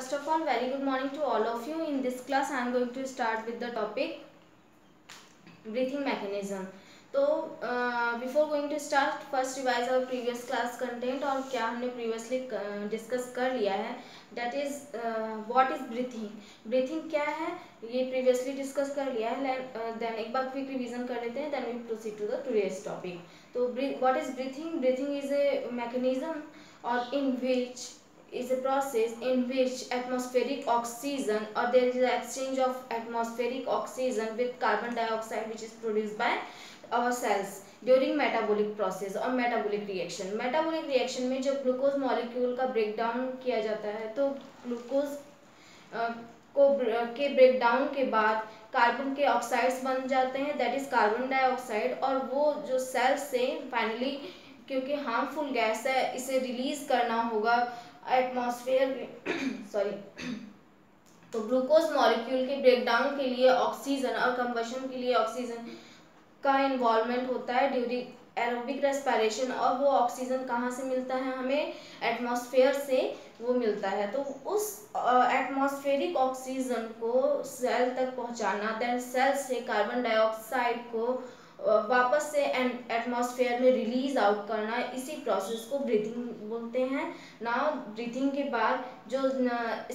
First of all, very good morning to all of you. In this class, I am going to start with the topic breathing mechanism. तो before going to start, first revise our previous class content और क्या हमने previously discuss कर लिया है. That is what is breathing. Breathing क्या है ये previously discuss कर लिया है. Then एक बार quick revision कर लेते हैं. Then we proceed to the today's topic. तो what is breathing? Breathing is a mechanism or in which is a process in which atmospheric oxygen or there is an exchange of atmospheric oxygen with carbon dioxide which is produced by our cells during metabolic process और metabolic reaction. Metabolic reaction में जब glucose molecule का breakdown किया जाता है तो glucose के breakdown के बाद कार्बन के ऑक्साइड्स बन जाते हैं, दैट इज कार्बन डाइऑक्साइड, और वो जो सेल से फाइनली क्योंकि हार्मफुल गैस है इसे रिलीज करना होगा एटमॉस्फेयर सॉरी तो ग्लूकोज मॉलिक्यूल के ब्रेकडाउन के लिए ऑक्सीजन और कंबशन के लिए ऑक्सीजन का इन्वॉल्वमेंट होता है ड्यूरिंग एरोबिक रेस्पिरेशन, और वो ऑक्सीजन कहाँ से मिलता है हमें एटमॉस्फेयर से वो मिलता है. तो उस एटमॉस्फेरिक ऑक्सीजन को सेल तक पहुँचाना, देन सेल से कार्बन डाइऑक्साइड को वापस से एटमॉस्फेयर में रिलीज आउट करना, इसी प्रोसेस को ब्रीथिंग बोलते हैं. नाउ ब्रीथिंग के बाद जो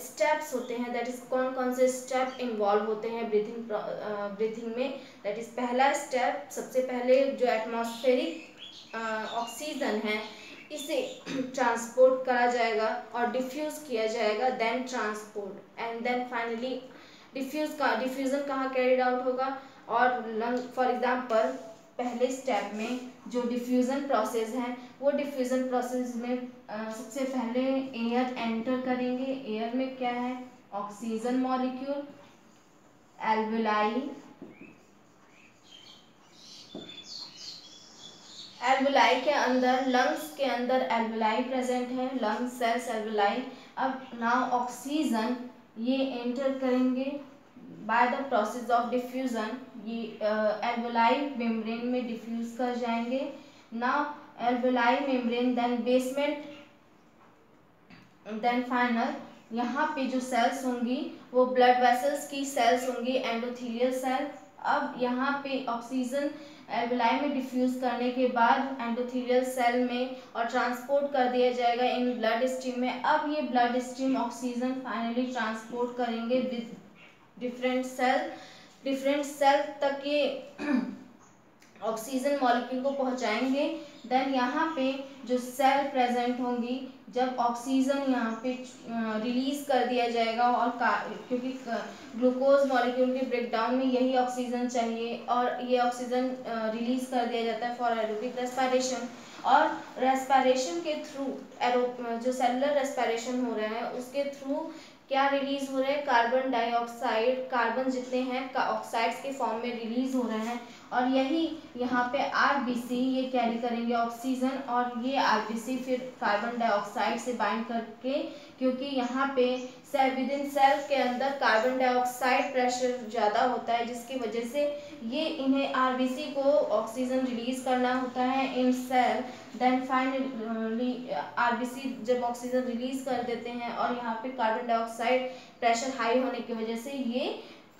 स्टेप्स होते हैं, दैट इज कौन कौन से स्टेप इन्वॉल्व होते हैं ब्रीथिंग में. दैट इज पहला स्टेप, सबसे पहले जो एटमॉस्फेरिक ऑक्सीजन है इसे ट्रांसपोर्ट करा जाएगा और डिफ्यूज किया जाएगा, then transport and then finally diffusion कहाँ कैरिड आउट होगा. और लंग फॉर एग्जांपल पहले स्टेप में जो डिफ्यूजन प्रोसेस है वो डिफ्यूजन प्रोसेस में सबसे पहले एयर एंटर करेंगे. एयर में क्या है, ऑक्सीजन मॉलिक्यूल, एल्वुलाई के अंदर, लंग्स के अंदर एल्वुलाई प्रेजेंट है, लंग सेल्स एल्वुलाई. अब नाउ ऑक्सीजन ये एंटर करेंगे by the process of diffusion, ये एल्वुलाई मेम्ब्रेन में डिफ्यूज कर जाएंगे. Now alveoli membrane, then basement, then final यहाँ पे जो सेल्स होंगी वो ब्लड वेसल्स की सेल्स होंगी, एंडोथेलियल सेल. अब यहाँ पे ऑक्सीजन एल्वुलाई में डिफ्यूज करने के बाद एंडोथेलियल सेल में और ट्रांसपोर्ट कर दिया जाएगा इन ब्लड स्ट्रीम में. अब ये blood stream oxygen finally transport करेंगे विद डिफरेंट सेल तक ये ऑक्सीजन मॉलिक्यूल को पहुंचाएंगे. देन यहाँ पे जो सेल प्रेजेंट होंगी, जब ऑक्सीजन यहाँ पे रिलीज कर दिया जाएगा और क्योंकि ग्लूकोज मॉलिक्यूल के ब्रेकडाउन में यही ऑक्सीजन चाहिए और ये ऑक्सीजन रिलीज कर दिया जाता है फॉर एरोबिक रेस्पिरेशन. और रेस्पिरेशन के थ्रू जो सेलुलर रेस्पिरेशन हो रहा है उसके थ्रू क्या रिलीज हो रहे हैं, कार्बन डाइऑक्साइड, कार्बन जितने हैं ऑक्साइड्स के फॉर्म में रिलीज हो रहे हैं. और यही यहाँ पे आरबीसी ये कैरी करेंगे ऑक्सीजन, और ये आरबीसी फिर कार्बन डाइऑक्साइड से बाइंड करके, क्योंकि यहाँ पे विद इन सेल के अंदर कार्बन डाइऑक्साइड प्रेशर ज़्यादा होता है जिसकी वजह से ये इन्हें आरबीसी को ऑक्सीजन रिलीज करना होता है इन सेल. देन फाइनली आरबीसी जब ऑक्सीजन रिलीज कर देते हैं और यहाँ पे कार्बन डाइऑक्साइड प्रेशर हाई होने की वजह से ये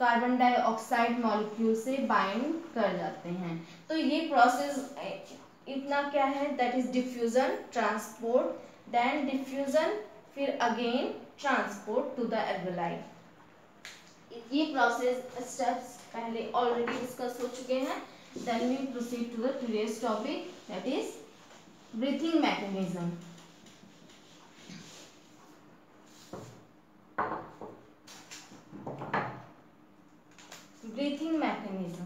कार्बन डाइऑक्साइड मॉलिक्यूल से बाइंड कर जाते हैं. तो ये प्रोसेस इतना क्या है, that is diffusion, transport, then diffusion, फिर again transport to the alveoli. ये प्रोसेस स्टेप्स पहले ऑलरेडी डिस्कस हो चुके हैं. Then we proceed to the today's topic, that is breathing mechanism. Breathing mechanism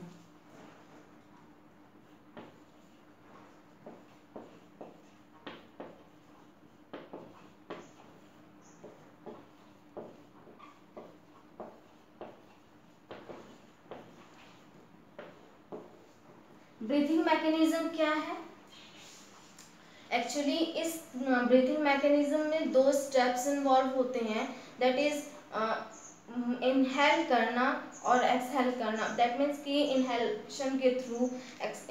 breathing mechanism क्या है. एक्चुअली इस breathing mechanism में दो स्टेप्स इन्वॉल्व होते हैं, दैट इज इनहेल करना और एक्सहेल करना, दैट मीन्स कि इनहेलेशन के थ्रू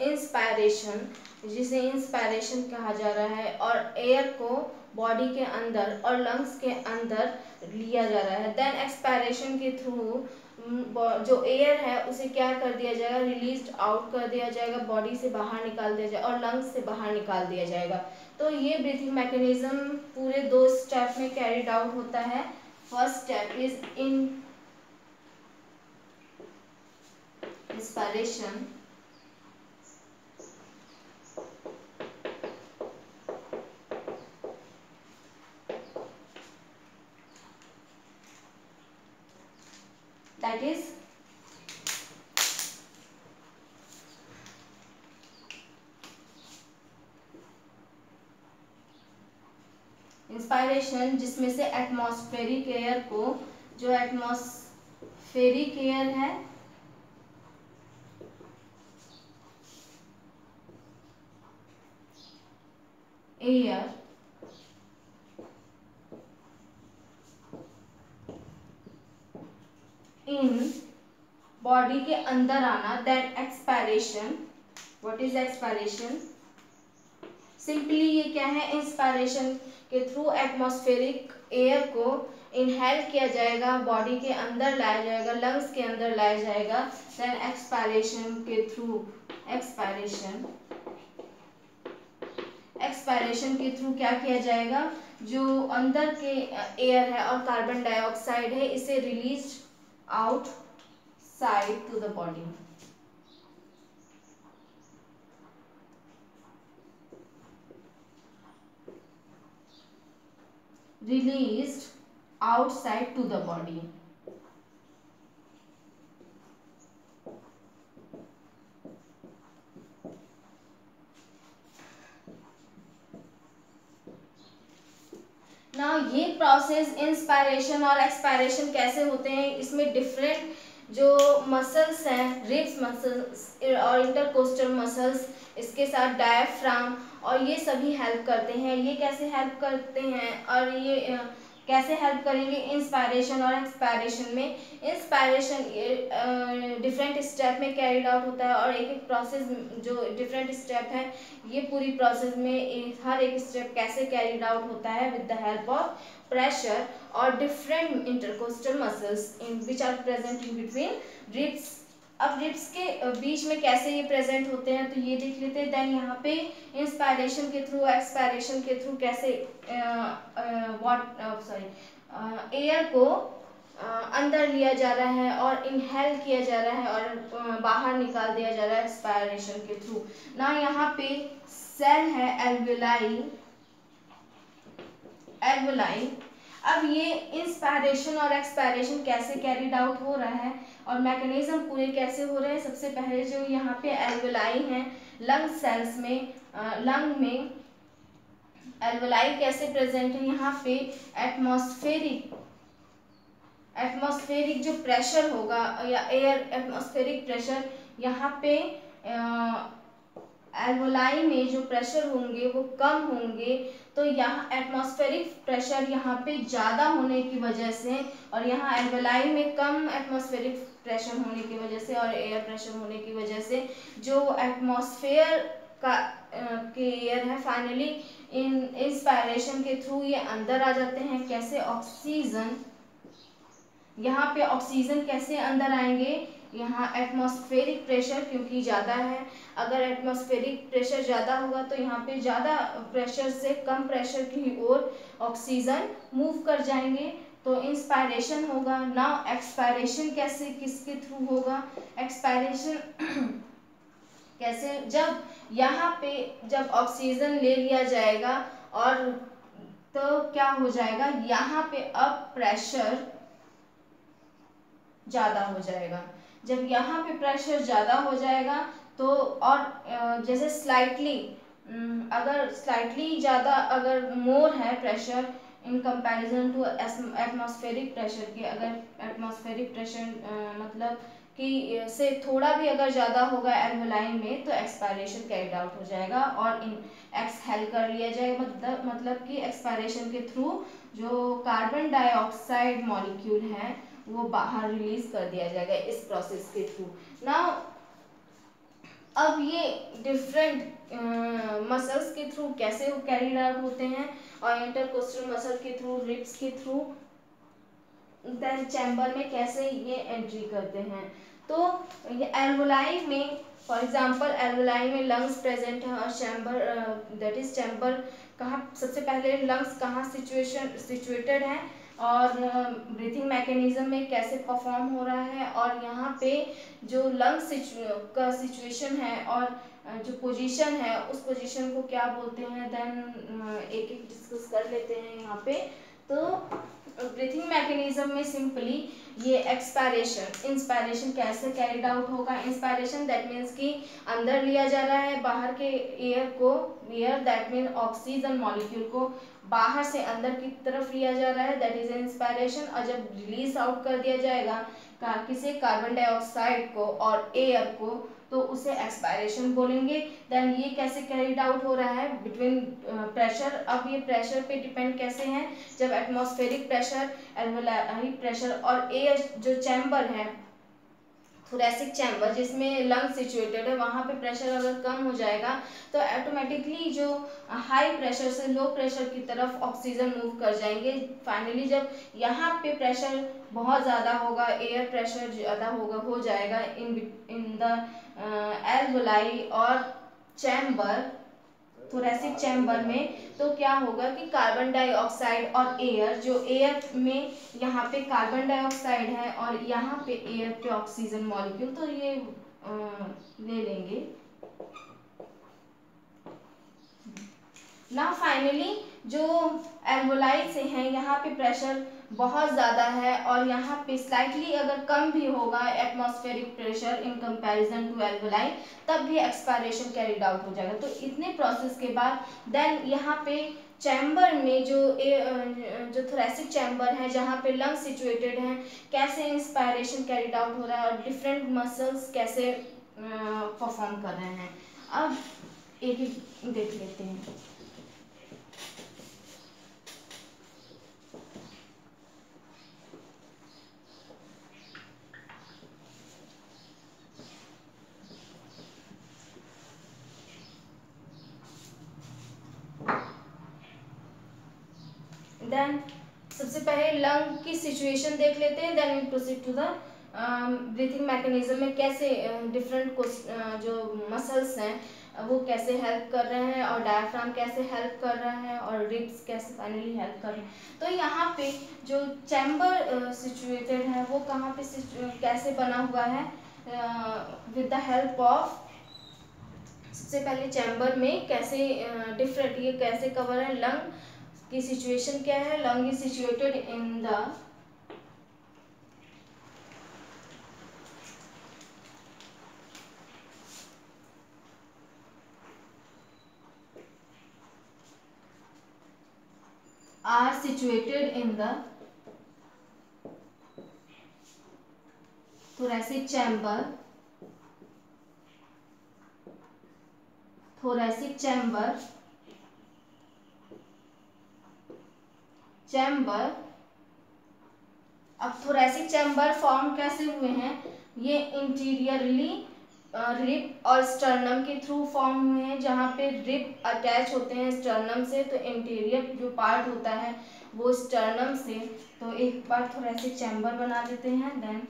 इंस्पायरेशन, जिसे इंस्पायरेशन कहा जा रहा है, और एयर को बॉडी के अंदर और लंग्स के अंदर लिया जा रहा है। देन एक्सपायरेशन के थ्रू जो एयर है उसे क्या कर दिया जाएगा, रिलीज आउट कर दिया जाएगा, बॉडी से बाहर निकाल दिया जाएगा और लंग्स से बाहर निकाल दिया जाएगा। तो ये ब्रीथिंग मैकेनिज्म पूरे 2 स्टेप में कैरिड आउट होता है। First step is inspiration, that is inspiration, जिसमें से एटमॉस्फेरिक एयर को, जो एटमॉस्फेरिक एयर है एयर इन बॉडी के अंदर आना, that expiration. What is expiration? Simply ये क्या है, इंस्पायरेशन के थ्रू एटमॉस्फेरिक एयर को इनहेल किया जाएगा, बॉडी के अंदर लाया जाएगा, लंग्स के अंदर लाया जाएगा। देन एक्सपायरेशन के थ्रू एक्सपायरेशन के थ्रू क्या किया जाएगा, जो अंदर के एयर है और कार्बन डाइऑक्साइड है, इसे release outside to the body. Released outside to the body. Now ये प्रोसेस इंस्पायरेशन और एक्सपायरेशन कैसे होते हैं, इसमें डिफरेंट जो मसल्स हैं, रिब्स मसल्स और इंटरकोस्टल मसल्स, इसके साथ डायफ्राम, और ये सभी हेल्प करते हैं। ये कैसे हेल्प करते हैं और ये कैसे हेल्प करेंगे इंस्पायरेशन और एक्सपायरेशन में? इंस्पायरेशन डिफरेंट स्टेप में कैरिड आउट होता है, और एक एक प्रोसेस जो डिफरेंट स्टेप है, ये पूरी प्रोसेस में हर एक स्टेप कैसे कैरिड आउट होता है with the help of pressure और different intercostal muscles in which are present in between ribs. अब रिब्स के बीच में कैसे ये प्रेजेंट होते हैं, तो ये देख लेते हैं। देन यहाँ पे इंस्पायरेशन के थ्रू एक्सपायरेशन के थ्रू कैसे एयर को अंदर लिया जा रहा है और इनहेल किया जा रहा है और बाहर निकाल दिया जा रहा है एक्सपायरेशन के थ्रू ना। यहाँ पे सेल है एल्वेलाई। अब ये इंस्पायरेशन और एक्सपायरेशन कैसे कैरिड आउट हो रहा है और मैकेनिज्म पूरे कैसे हो रहे हैं। सबसे पहले जो यहाँ पे एल्वेलाई हैं लंग सेल्स में, लंग में एल्वेलाई कैसे प्रेजेंट है, यहाँ पे एटमॉस्फेरिक जो प्रेशर होगा या एयर एटमॉस्फेरिक प्रेशर, यहाँ पे एल्वेलाई में जो प्रेशर होंगे वो कम होंगे। तो यहाँ एटमॉस्फेरिक प्रेशर यहाँ पे ज़्यादा होने की वजह से और यहाँ एल्वेलाई में कम एटमॉस्फेरिक प्रेशर होने की वजह से और एयर प्रेशर होने की वजह से जो एटमॉस्फेयर का के एयर है फाइनली इंस्पायरेशन के थ्रू ये अंदर आ जाते हैं। कैसे? ऑक्सीजन, यहाँ पे ऑक्सीजन कैसे अंदर आएंगे, यहाँ एटमॉस्फेरिक प्रेशर क्योंकि ज़्यादा है, अगर एटमॉस्फेरिक प्रेशर ज़्यादा होगा तो यहाँ पे ज़्यादा प्रेशर से कम प्रेशर की ओर ऑक्सीजन मूव कर जाएंगे तो इंस्पायरेशन होगा। नाउ एक्सपायरेशन कैसे किसके थ्रू होगा? एक्सपायरेशन कैसे? जब यहाँ पे जब ऑक्सीजन ले लिया जाएगा और तो क्या हो जाएगा, यहाँ पे अब प्रेशर ज़्यादा हो जाएगा। जब यहाँ पे प्रेशर ज़्यादा हो जाएगा तो और जैसे स्लाइटली अगर स्लाइटली ज़्यादा अगर मोर है pressure in comparison to atmospheric pressure के, अगर एटमॉस्फेरिक प्रेशर मतलब कि से थोड़ा भी अगर ज़्यादा होगा एल्वेलाई में तो एक्सपायरेशन कैरिड आउट हो जाएगा और इन एक्सहेल कर लिया जाएगा। मतलब कि एक्सपायरेशन के थ्रू जो कार्बन डाइऑक्साइड मॉलिक्यूल है वो बाहर रिलीज कर दिया जाएगा इस प्रोसेस के थ्रू। नाउ अब ये डिफरेंट मसल्स के थ्रू कैसे कैरीड आउट होते हैं, और इंटरकोस्टल मसल के थ्रू, रिब्स के थ्रू, देन चैम्बर में कैसे ये एंट्री करते हैं। तो ये एल्वोलाई में, फॉर एग्जांपल एल्वोलाई में लंग्स प्रेजेंट है और चैम्बर दैट इज चैम्बर कहाँ, सबसे पहले लंग्स कहाँ सिचुएटेड है और ब्रीथिंग मैकेनिज्म में कैसे परफॉर्म हो रहा है, और यहाँ पे जो लंग्स का सिचुएशन है और जो पोजीशन है उस पोजीशन को क्या बोलते हैं, देन एक एक डिस्कस कर लेते हैं यहाँ पे। तो ब्रीथिंग मैकेनिज्म में सिंपली ये एक्सपायरेशन, इंस्पायरेशन कैसे कैरिड आउट होगा। इंस्पायरेशन दैट मीन्स कि अंदर लिया जा रहा है बाहर के एयर को, air that mean oxygen molecule को बाहर से अंदर की तरफ लिया जा रहा है, दैट इज इंस्पायरेशन। और जब रिलीज आउट कर दिया जाएगा किसी कार्बन डाइऑक्साइड को और एयर को, तो उसे एक्सपायरेशन बोलेंगे। देन ये कैसे कैरिड आउट हो रहा है बिटवीन प्रेशर। अब ये प्रेशर पे डिपेंड कैसे है, जब एटमॉस्फेरिक प्रेशर, एल्वेओलाई प्रेशर और एयर जो चैम्बर है, थोरेसिक चैम्बर जिसमें लंग सिचुएटेड है, वहाँ पे प्रेशर अगर कम हो जाएगा तो ऑटोमेटिकली जो हाई प्रेशर से लो प्रेशर की तरफ ऑक्सीजन मूव कर जाएंगे। फाइनली जब यहाँ पे प्रेशर बहुत ज़्यादा होगा, एयर प्रेशर ज़्यादा होगा, हो जाएगा इन द एल्वोलाई और चैम्बर, थोरेसिक चैम्बर में, तो क्या होगा कि कार्बन डाइऑक्साइड और एयर, जो एयर में यहाँ पे कार्बन डाइऑक्साइड है और यहाँ पे एयर पे ऑक्सीजन मॉलिक्यूल, तो ये ले लेंगे। ना फाइनली जो एल्वोलाई से हैं यहाँ पे प्रेशर बहुत ज़्यादा है और यहाँ पे स्लाइटली अगर कम भी होगा atmospheric pressure in comparison to alveoli, तब भी एक्सपायरेशन कैरिड आउट हो जाएगा। तो इतने प्रोसेस के बाद देन यहाँ पे चैम्बर में जो थोरेसिक चैम्बर है जहाँ पे लंग सिचुएटेड हैं, कैसे इंस्पायरेशन कैरिड आउट हो रहा है और डिफरेंट मसल्स कैसे परफॉर्म कर रहे हैं। अब एक एक देख लेते हैं। देन सबसे पहले लंग की सिचुएशन देख लेते हैं, then we proceed to the breathing mechanism में कैसे डिफरेंट जो मसल्स हैं वो कैसे हेल्प कर रहे हैं और डायफ्राम कैसे हेल्प कर रहा है और रिब्स कैसे फाइनली हेल्प कर रहे हैं। तो यहाँ पे जो चैम्बर सिचुएटेड है वो कहाँ पे कैसे बना हुआ है, विद द हेल्प ऑफ, सबसे पहले चैम्बर में कैसे डिफरेंट ये कैसे कवर है, लंग की सिचुएशन क्या है, lung is situated in the are situated in the thoracic chamber, thoracic chamber, chamber. अब थोरेसिक चैम्बर फॉर्म कैसे हुए हैं, ये इंटीरियरली रिब और स्टर्नम के थ्रू फॉर्म हुए हैं, जहाँ पे रिब अटैच होते हैं स्टर्नम से, तो इंटीरियर जो पार्ट होता है वो स्टर्नम से। तो एक बार थोरेसिक चैम्बर बना लेते हैं। देन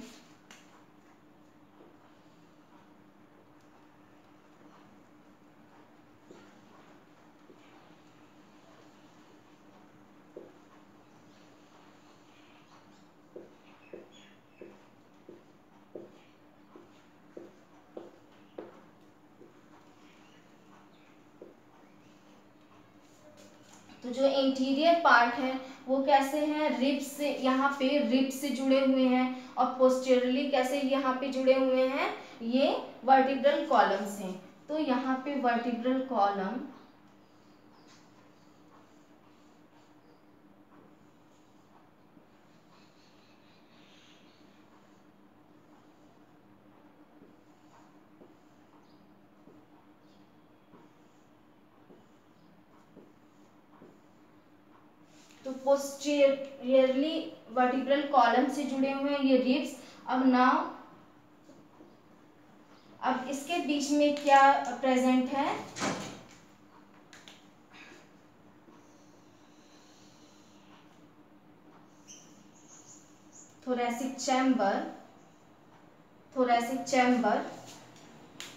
तो जो इंटीरियर पार्ट है वो कैसे हैं, रिब्स से, यहाँ पे रिब्स से जुड़े हुए हैं और पोस्टेरियरली कैसे यहाँ पे जुड़े हुए हैं, ये वर्टिब्रल कॉलम्स हैं। तो यहाँ पे वर्टिब्रल कॉलम, तो पोस्टीरियरली वर्टिब्रल कॉलम से जुड़े हुए हैं ये रिब्स। अब इसके बीच में क्या प्रेजेंट है, थोरैसिक चैम्बर।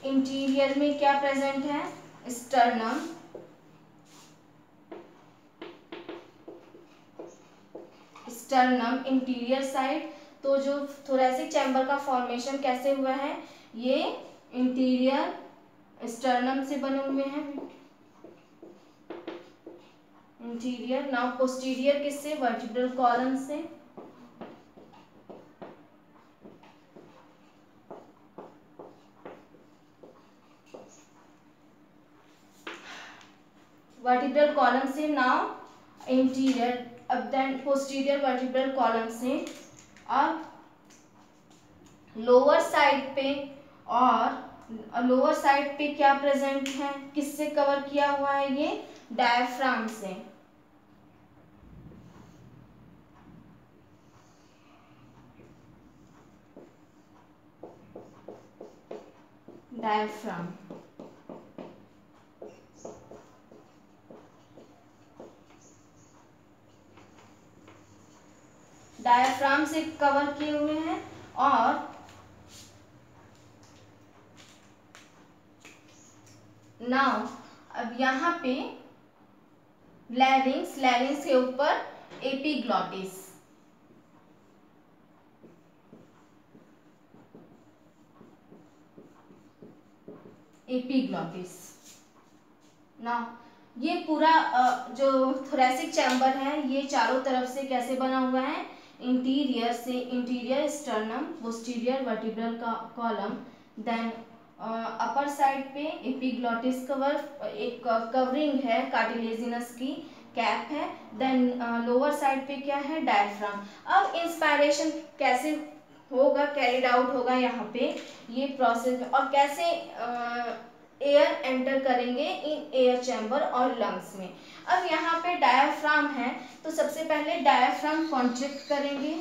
इंटीरियर में क्या प्रेजेंट है, स्टर्नम। Interior side. तो जो थोरैसिक चैम्बर का फॉर्मेशन कैसे हुआ है, ये इंटीरियर स्टर्नम से बने हुए हैं, इंटीरियर। नाउ पोस्टीरियर किससे, वर्टिब्रल कॉलम से। वर्टिब्रल कॉलम से, नाउ इंटीरियर, अब देन पोस्टीरियर वर्टिब्रल कॉलम से। अब लोअर साइड पे क्या प्रेजेंट है, किससे कवर किया हुआ है, ये डायफ्राम से। डायफ्राम से कवर किए हुए हैं। और नाउ अब यहाँ पे लैरिंक्स के ऊपर एपिग्लॉटिस। नाउ ये पूरा जो थोरैसिक चैम्बर है ये चारों तरफ से कैसे बना हुआ है, interior sternum, posterior vertebral column, then upper side पे एपिग्लॉटिस कवर, एक कवरिंग है कार्टिलेजिनस की, कैप है, देन लोअर साइड पे क्या है, डायफ्राम। अब इंस्पायरेशन कैसे होगा, कैरिड आउट होगा यहाँ पे ये प्रोसेस में, और कैसे एयर एंटर करेंगे इन एयर चैम्बर और लंग्स में। अब यहाँ पे डायफ्राम है तो सबसे पहले डायफ्राम कॉन्ट्रैक्ट करेंगे,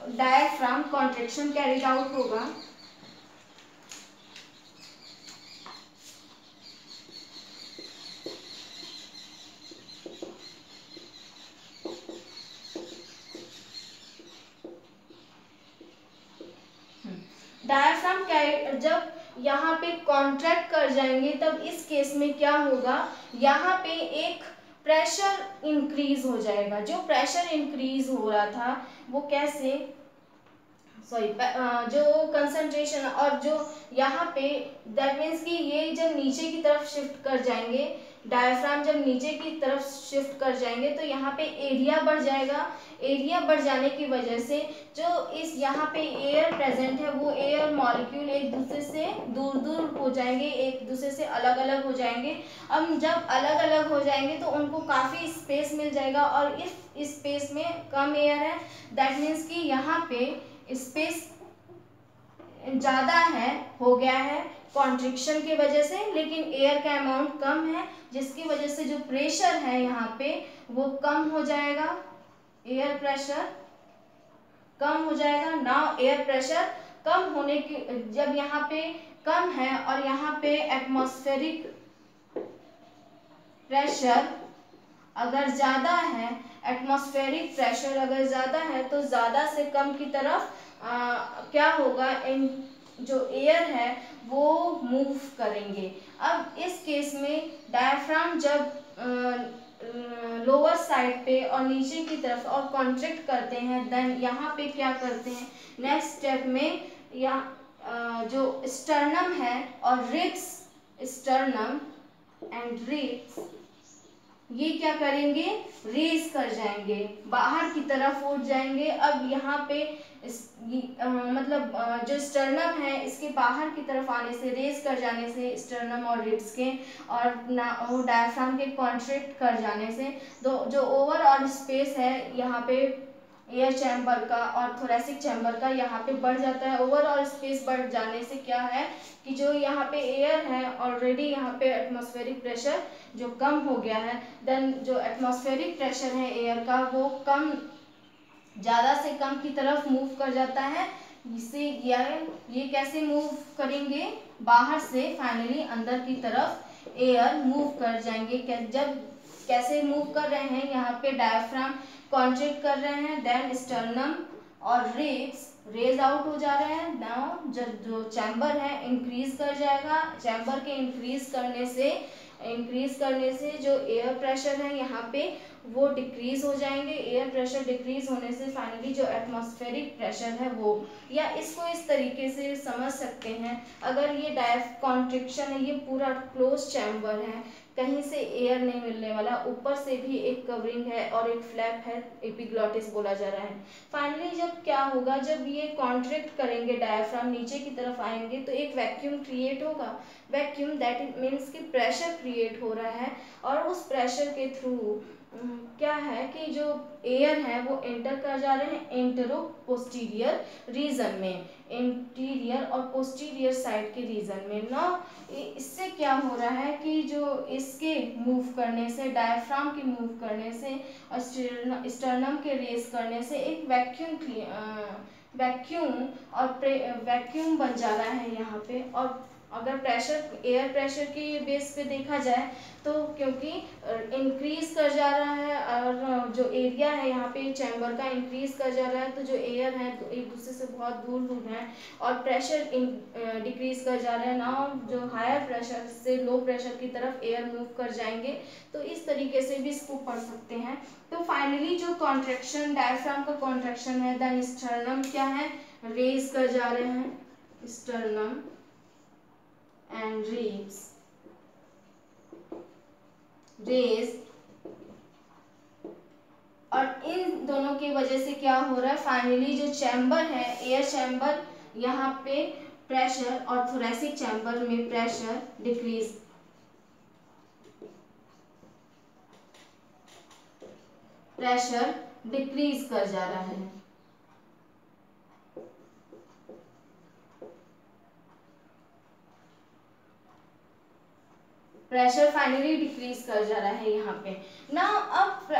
डायफ्राम कॉन्ट्रैक्शन कैरिड आउट होगा। डायफ्राम जब यहाँ पे कॉन्ट्रैक्ट कर जाएंगे तब इस केस में क्या होगा, यहाँ पे एक प्रेशर इंक्रीज हो जाएगा। जो प्रेशर इंक्रीज हो रहा था वो कैसे, जो कंसंट्रेशन, और जो यहाँ पे दैट मीन्स कि ये जब नीचे की तरफ शिफ्ट कर जाएंगे, डायफ्राम जब नीचे की तरफ शिफ्ट कर जाएंगे तो यहाँ पे एरिया बढ़ जाएगा। एरिया बढ़ जाने की वजह से जो इस यहाँ पे एयर प्रेजेंट है वो एयर मॉलिक्यूल एक दूसरे से दूर दूर हो जाएंगे, एक दूसरे से अलग अलग हो जाएंगे। अब जब अलग अलग हो जाएंगे तो उनको काफ़ी स्पेस मिल जाएगा, और इस स्पेस में कम एयर है, दैट मीन्स कि यहाँ पे स्पेस ज़्यादा हो गया है कॉन्ट्रिक्शन की वजह से, लेकिन एयर का अमाउंट कम है, जिसकी वजह से जो प्रेशर है यहाँ पे वो कम हो जाएगा, एयर प्रेशर कम हो जाएगा। नाउ एयर प्रेशर कम होने की, जब यहाँ पे कम है और यहाँ पे एटमॉस्फेरिक प्रेशर अगर ज़्यादा है, एटमॉस्फेरिक प्रेशर अगर ज़्यादा है तो ज़्यादा से कम की तरफ क्या होगा, इन जो एयर है वो मूव करेंगे। अब इस केस में डायफ्राम जब लोअर साइड पे और नीचे की तरफ और कॉन्ट्रैक्ट करते हैं, देन यहाँ पे क्या करते हैं, नेक्स्ट स्टेप में यहाँ जो स्टर्नम है और रिब्स, स्टर्नम एंड रिब्स, ये क्या करेंगे, रेज कर जाएंगे, बाहर की तरफ उठ जाएंगे। अब यहाँ पे मतलब जो स्टर्नम है इसके बाहर की तरफ आने से, रेज कर जाने से स्टर्नम और रिब्स के, और डायफ्राम के कॉन्ट्रैक्ट कर जाने से, तो जो ओवरऑल स्पेस है यहाँ पे एयर चैम्बर का और थोरेसिक चैम्बर का यहाँ पे बढ़ जाता है। ओवरऑल स्पेस बढ़ जाने से क्या है कि जो यहाँ पे एयर है ऑलरेडी यहाँ पे एटमॉस्फेरिक प्रेशर जो कम हो गया है, देन जो एटमॉस्फेरिक प्रेशर है एयर का वो कम, ज़्यादा से कम की तरफ मूव कर जाता है। इससे ये कैसे मूव करेंगे, बाहर से फाइनली अंदर की तरफ एयर मूव कर जाएंगे। जब कैसे मूव कर रहे हैं, यहाँ पे डायफ्राम कॉन्ट्रैक्ट कर रहे हैं, देन स्टर्नम और रिब्स रेज आउट हो जा रहे हैं। नाउ जो चैम्बर है इंक्रीज कर जाएगा, चैम्बर के इंक्रीज करने से जो एयर प्रेशर है यहाँ पे वो डिक्रीज हो जाएंगे। एयर प्रेशर डिक्रीज होने से फाइनली जो एटमॉस्फेरिक प्रेशर है वो, या इसको इस तरीके से समझ सकते हैं, अगर ये कॉन्ट्रिक्शन है, ये पूरा क्लोज चैम्बर है, कहीं से एयर नहीं मिलने वाला, ऊपर से भी एक कवरिंग है और एक फ्लैप है, एपिग्लॉटिस बोला जा रहा है। फाइनली जब क्या होगा, जब ये कॉन्ट्रैक्ट करेंगे, डायफ्राम नीचे की तरफ आएंगे तो एक वैक्यूम क्रिएट होगा। वैक्यूम दैट मीन्स कि प्रेशर क्रिएट हो रहा है, और उस प्रेशर के थ्रू क्या है कि जो एयर है वो एंटर कर जा रहे हैं एंटेरो पोस्टीरियर रीजन में, इंटीरियर और पोस्टीरियर साइड के रीजन में ना। इससे क्या हो रहा है कि जो इसके मूव करने से, डायफ्राम के मूव करने से और स्टर्नम के रेस करने से एक वैक्यूम बन जा रहा है यहाँ पे। और अगर एयर प्रेशर के बेस पे देखा जाए तो क्योंकि इंक्रीज कर जा रहा है और जो एरिया है यहाँ पे चैम्बर का इंक्रीज कर जा रहा है, तो जो एयर है तो एक दूसरे से बहुत दूर दूर है और प्रेशर डिक्रीज कर जा रहा है ना। जो हायर प्रेशर से लो प्रेशर की तरफ एयर मूव कर जाएंगे, तो इस तरीके से भी इसको पढ़ सकते हैं। तो फाइनली जो कॉन्ट्रैक्शन, डायफ्राम का कॉन्ट्रैक्शन है, देन स्टर्नम क्या है, रेज कर जा रहे हैं, स्टर्नम and ribs raise, और इन दोनों की वजह से क्या हो रहा है, फाइनली जो चैम्बर है, एयर चैम्बर, यहाँ पे प्रेशर और थोरेसिक चैम्बर में प्रेशर डिक्रीज कर जा रहा है। प्रेशर फाइनली डिक्रीज कर जा रहा है यहाँ पे ना। अब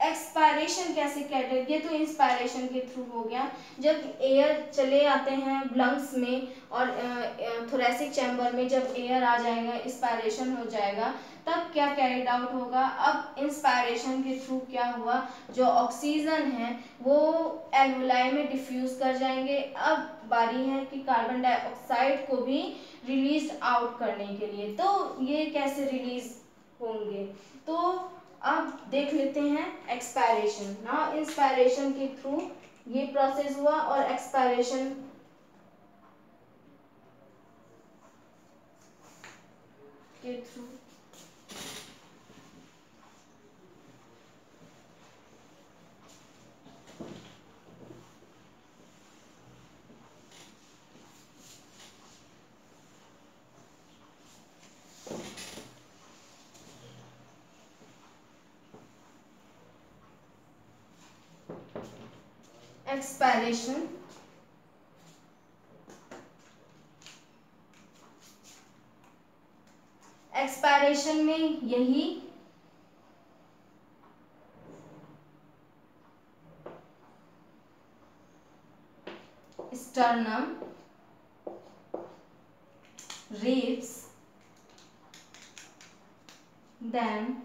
एक्सपायरेशन कैसे कहते हैं, ये तो इंस्पायरेशन के थ्रू हो गया, जब एयर चले आते हैं लंग्स में और थोरेसिक चैम्बर में जब एयर आ जाएगा, इंस्पायरेशन हो जाएगा, तब क्या कैरिड आउट होगा। अब इंस्पायरेशन के थ्रू क्या हुआ, जो ऑक्सीजन है वो एल्वुलाई में डिफ्यूज कर जाएंगे। अब बारी है कि कार्बन डाइऑक्साइड को भी रिलीज आउट करने के लिए, तो ये कैसे रिलीज होंगे, तो अब देख लेते हैं एक्सपायरेशन ना। इंस्पायरेशन के थ्रू ये प्रोसेस हुआ और एक्सपायरेशन के थ्रू एक्सपायरेशन में यही sternum, ribs, then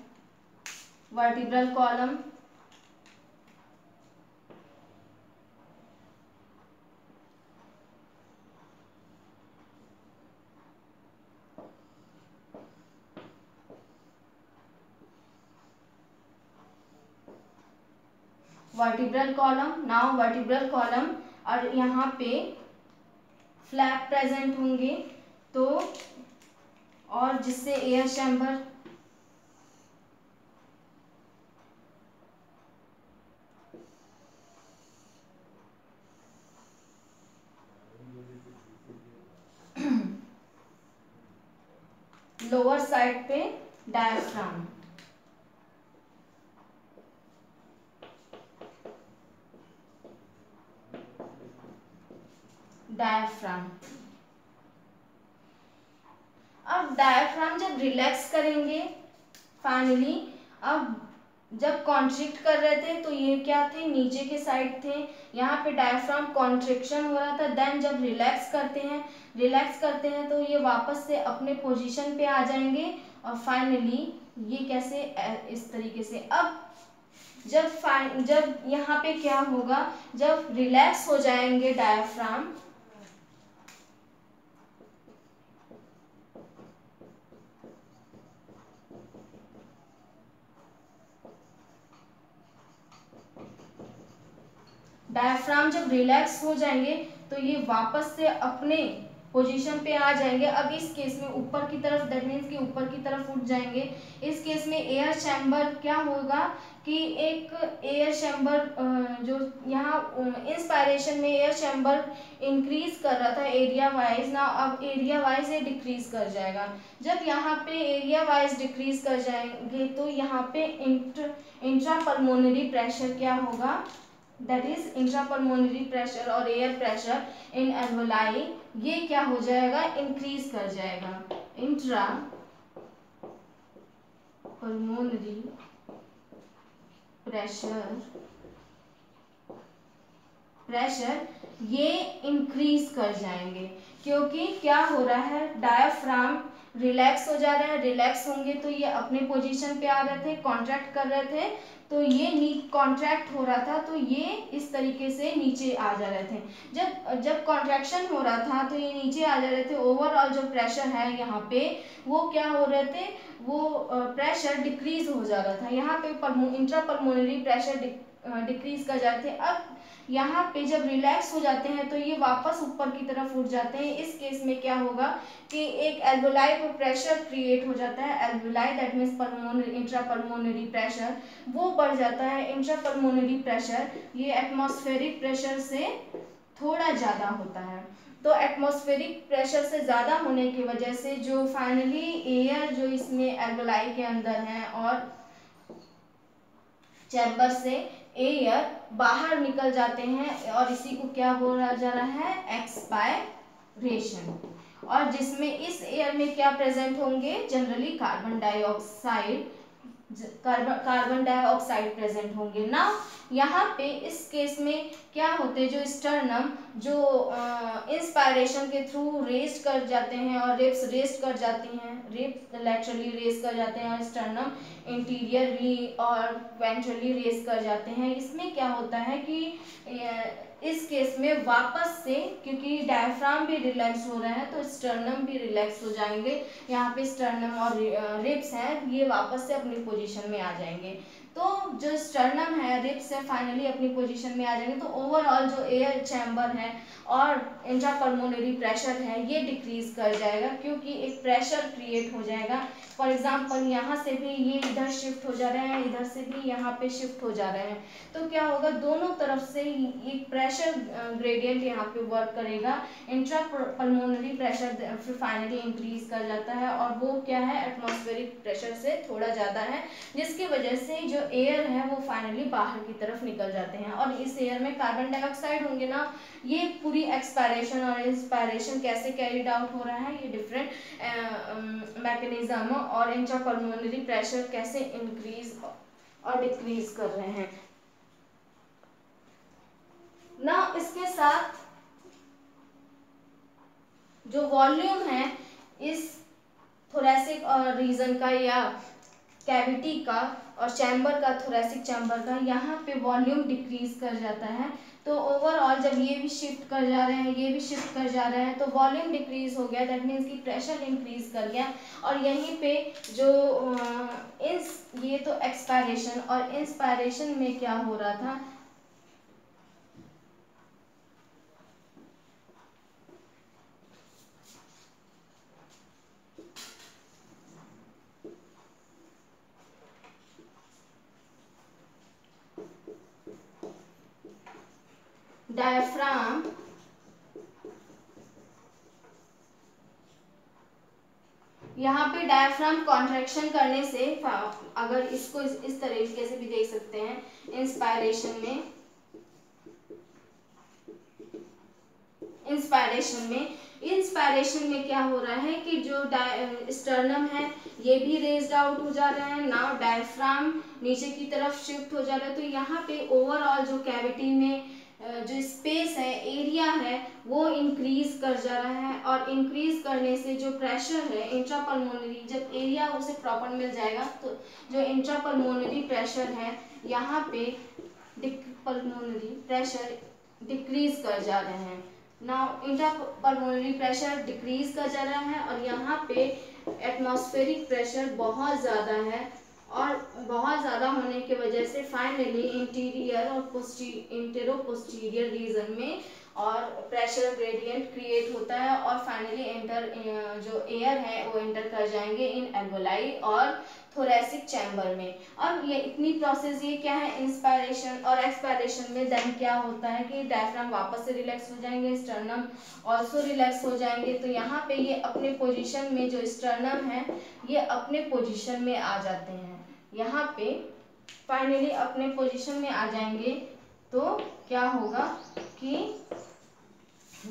vertebral column, vertebral column, now vertebral column, और यहाँ पे फ्लैप प्रेजेंट होंगे, तो और जिससे एयर चैम्बर लोअर साइड पे डायफ्राम, डायफ्राम। अब डायफ्राम जब रिलैक्स करेंगे फाइनली, अब जब कॉन्ट्रिक्ट कर रहे थे तो ये क्या थे, नीचे के साइड थे, यहाँ पे डायफ्राम कॉन्ट्रिक्शन हो रहा था। देन जब रिलैक्स करते हैं तो ये वापस से अपने पोजीशन पे आ जाएंगे और फाइनली ये कैसे, इस तरीके से। अब जब यहाँ पे क्या होगा, जब रिलैक्स हो जाएंगे डायफ्राम, डायफ्राम जब रिलैक्स हो जाएंगे तो ये वापस से अपने पोजीशन पे आ जाएंगे। अब इस केस में ऊपर की तरफ, दैट मीन्स कि ऊपर की तरफ उठ जाएंगे। इस केस में एयर चैम्बर क्या होगा कि एक एयर चैम्बर जो यहाँ इंस्पायरेशन में एयर चैम्बर इंक्रीज कर रहा था एरिया वाइज ना, अब एरिया वाइज ये डिक्रीज कर जाएगा। जब यहाँ पे एरिया वाइज डिक्रीज कर जाएंगे तो यहाँ पे इंट्रापल्मोनरी प्रेशर क्या होगा, दैट इज इंट्रापल्मोनरी प्रेशर और एयर प्रेशर इन एल्वोलाई, ये क्या हो जाएगा, इंक्रीज कर जाएगा। इंट्रा पल्मोनरी प्रेशर ये इंक्रीज कर जाएंगे, क्योंकि क्या हो रहा है, डायफ्राम रिलैक्स हो जा रहे हैं। रिलैक्स होंगे तो ये अपने पोजीशन पे आ रहे थे, कॉन्ट्रैक्ट कर रहे थे, तो ये कॉन्ट्रैक्ट हो रहा था तो ये इस तरीके से नीचे आ जा रहे थे। जब कॉन्ट्रैक्शन हो रहा था तो ये नीचे आ जा रहे थे। ओवरऑल जो प्रेशर है यहाँ पे वो क्या हो रहे थे, वो प्रेशर डिक्रीज हो जा रहा था। यहाँ पे इंट्रापल्मोनरी प्रेशर डिक्रीज कर जाते थे। अब यहाँ पे जब रिलैक्स हो जाते हैं तो ये वापस ऊपर की तरफ उठ जाते हैं। इस केस में क्या होगा कि एक एल्वोलाई पर प्रेशर क्रिएट हो जाता है। Alveoli that means pulmonary, intrapulmonary pressure वो बढ़ जाता है। इंट्रापल्मोनरी प्रेशर ये एटमॉस्फेरिक प्रेशर से थोड़ा ज़्यादा होता है। तो एटमॉस्फेरिक प्रेशर से ज़्यादा होने की वजह से जो फाइनली एयर जो इसमें एल्वोलाई के अंदर है और चैम्बर से एयर बाहर निकल जाते हैं और इसी को क्या बोला जा रहा है, एक्सपायरेशन। और जिसमें इस एयर में क्या प्रेजेंट होंगे, जनरली कार्बन डाइऑक्साइड प्रेजेंट होंगे ना। यहाँ पे इस केस में क्या होते हैं, जो स्टर्नम जो इंस्पायरेशन के थ्रू रेस्ट कर जाते हैं और रिब्स रेस्ट कर जाती हैं, रिब्स लैटरली रेस्ट कर जाते हैं और स्टर्नम इंटीरियरली और वेंट्रली रेस्ट कर जाते हैं। इसमें क्या होता है कि इस केस में वापस से, क्योंकि डायफ्राम भी रिलैक्स हो रहा है तो स्टर्नम भी रिलैक्स हो जाएंगे। यहाँ पे स्टर्नम और रिब्स हैं, ये वापस से अपनी पोजीशन में आ जाएंगे। तो जो स्टर्नम है, रिब्स है, फाइनली अपनी पोजीशन में आ जाएंगे। तो ओवरऑल जो एयर चैम्बर है और इंट्रापल्मोनरी प्रेशर है ये डिक्रीज कर जाएगा, क्योंकि एक प्रेशर क्रिएट हो जाएगा। फॉर एग्जांपल यहाँ से भी ये इधर शिफ्ट हो जा रहे हैं, इधर से भी यहाँ पे शिफ्ट हो जा रहे हैं, तो क्या होगा, दोनों तरफ से एक प्रेशर ग्रेडियंट यहाँ पे वर्क करेगा। इंट्रापल्मोनरी प्रेशर फिर फाइनली इंक्रीज कर जाता है और वो क्या है, एटमॉस्फेरिक प्रेशर से थोड़ा ज़्यादा है, जिसकी वजह से जो एयर है वो फाइनली बाहर की तरफ निकल जाते हैं। और इस एयर में कार्बन डाइऑक्साइड होंगे ना। ये पूरी एक्सपायरेशन और इंस्पायरेशन कैसे कैरिड आउट हो रहा है, ये डिफरेंट मैकेनिज्म और इंट्रापल्मोनरी प्रेशर कैसे इंक्रीज और डिक्रीज कर रहे हैं ना। इसके साथ जो वॉल्यूम है इस थोरेसिक रीजन का या कैविटी का और चैम्बर का, थोरेसिक चैम्बर का, यहाँ पे वॉल्यूम डिक्रीज कर जाता है। तो ओवरऑल जब ये भी शिफ्ट कर जा रहे हैं, ये भी शिफ्ट कर जा रहे हैं, तो वॉल्यूम डिक्रीज हो गया, दैट मीन्स कि प्रेशर इंक्रीज कर गया। और यहीं पे जो ये तो एक्सपायरेशन और इंस्पायरेशन में क्या हो रहा था, डायफ्राम यहाँ पे डायफ्राम कॉन्ट्रैक्शन करने से, अगर इसको इस तरीके से भी देख सकते हैं, इंस्पायरेशन इंस्पायरेशन में। इंस्पायरेशन में क्या हो रहा है कि जो स्टर्नम है ये भी रेज्ड आउट हो जा रहा है, नाउ डायफ्राम नीचे की तरफ शिफ्ट हो जा रहा है। तो यहाँ पे ओवरऑल जो कैविटी में जो स्पेस है, एरिया है, वो इंक्रीज कर जा रहा है, और इंक्रीज करने से जो प्रेशर है इंट्रापल्मोनरी, जब एरिया उसे प्रॉपर मिल जाएगा तो जो इंट्रापल्मोनरी प्रेशर है यहाँ पे पल्मोनरी प्रेशर डिक्रीज कर जा रहे हैं। नाउ इंट्रापल्मोनरी प्रेशर डिक्रीज कर जा रहा है और यहाँ पे एटमॉस्फेरिक प्रेशर बहुत ज़्यादा है, और बहुत ज़्यादा होने की वजह से फाइनली इंटीरियर और इंटेरोपोस्टीरियर रीजन में और प्रेशर ग्रेडियंट क्रिएट होता है, और फाइनली जो एयर है वो एंटर कर जाएंगे इन एल्वोलाई और थोरेसिक चैम्बर में। और ये इतनी प्रोसेस ये क्या है, इंस्पायरेशन और एक्सपायरेशन में देन क्या होता है कि डायफ्राम वापस से रिलैक्स हो जाएंगे, स्टर्नम ऑल्सो रिलैक्स हो जाएंगे। तो यहाँ पे ये अपने पोजीशन में, जो स्टर्नम है ये अपने पोजीशन में आ जाते हैं, यहाँ पे फाइनली अपने पोजीशन में आ जाएंगे। तो क्या होगा कि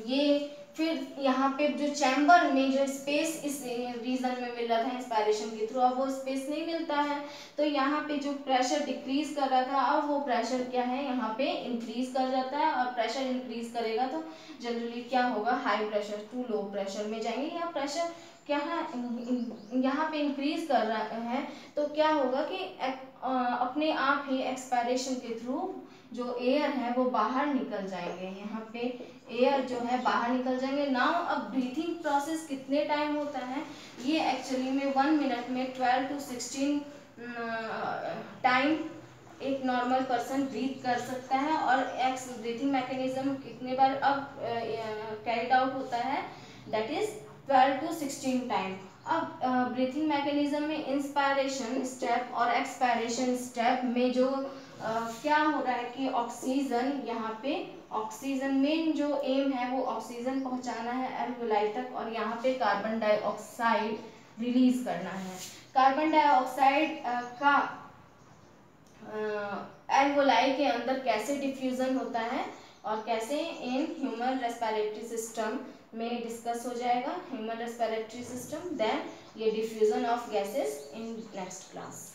ये फिर यहाँ पे जो चैम्बर में जो स्पेस इस रीजन में मिल रहा था इंस्पायरेशन के थ्रू, अब वो स्पेस नहीं मिलता है, तो यहाँ पे जो प्रेशर डिक्रीज कर रहा था अब वो प्रेशर क्या है यहाँ पे इंक्रीज कर जाता है, और प्रेशर इंक्रीज करेगा तो जनरली क्या होगा, high pressure to low pressure में जाएंगे, या प्रेशर क्या है यहाँ पे इंक्रीज कर रहा है तो क्या होगा कि अपने आप ही एक्सपायरेशन के थ्रू जो एयर है वो बाहर निकल जाएंगे, यहाँ पे एयर जो है बाहर निकल जाएंगे। नाउ अब ब्रीथिंग प्रोसेस कितने टाइम होता है, ये एक्चुअली में 1 मिनट में 12 to 16 टाइम एक नॉर्मल पर्सन ब्रीथ कर सकता है, और एक्स ब्रीथिंग मैकेनिज्म कितने बार अब कैरिड आउट होता है, दैट इज 12 to 16 टाइम। अब ब्रीथिंग मैकेनिज्म में इंस्पायरेशन स्टेप और एक्सपायरेशन स्टेप में जो क्या हो रहा है कि ऑक्सीजन, यहाँ पे ऑक्सीजन मेन जो एम है वो ऑक्सीजन पहुंचाना है एल्वोलाई तक, और यहाँ पे कार्बन डाइऑक्साइड रिलीज करना है। कार्बन डाइऑक्साइड का एल्वोलाई के अंदर कैसे डिफ्यूजन होता है और कैसे इन ह्यूमन रेस्पिरेटरी सिस्टम में डिस्कस हो जाएगा, ह्यूमन रेस्पिरेटरी सिस्टम, देन ये diffusion of gases in next class.